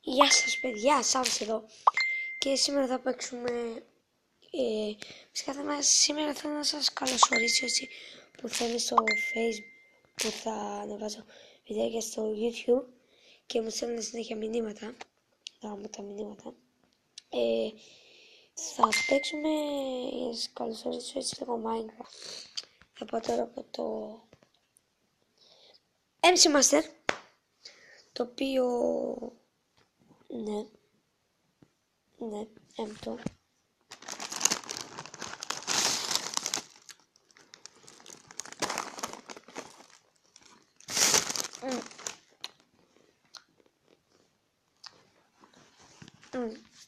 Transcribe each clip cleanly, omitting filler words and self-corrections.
Γεια σας παιδιά, Σάββας εδώ και σήμερα θα παίξουμε σήμερα θέλω να σας καλωσορίσω έτσι που θα είμαι στο Facebook, που θα ανεβάζω βιντεάκια στο YouTube και μου στέλνουν συνέχεια μηνύματα, τα μηνύματα. Θα παίξουμε για να σας καλωσορίσω έτσι λίγο Minecraft. Θα πάω τώρα από το MC Master, το οποίο ναι, έμπτω.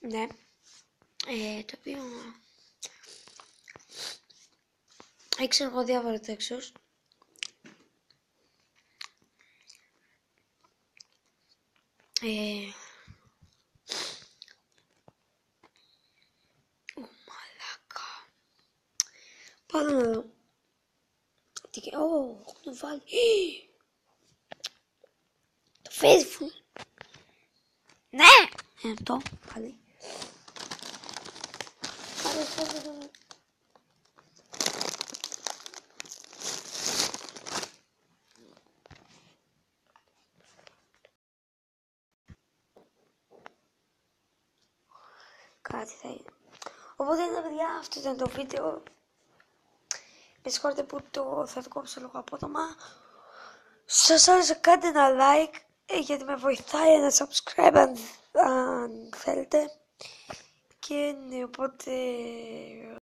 Ναι, το οποίο έξω εγώ διάβαρα τέξος. Μαλάκα. Πάμε να δω. Έχουν βάλει το Facebook. Ναι, αυτό πάλι. Κάτι θα είναι. Οπότε ναι παιδιά, αυτό ήταν το βίντεο. Με συγχωρείτε που θα το κόψω λίγο απότομα. Σας άρεσε, κάντε ένα like γιατί με βοηθάει, ένα subscribe αν θέλετε. Και ναι, οπότε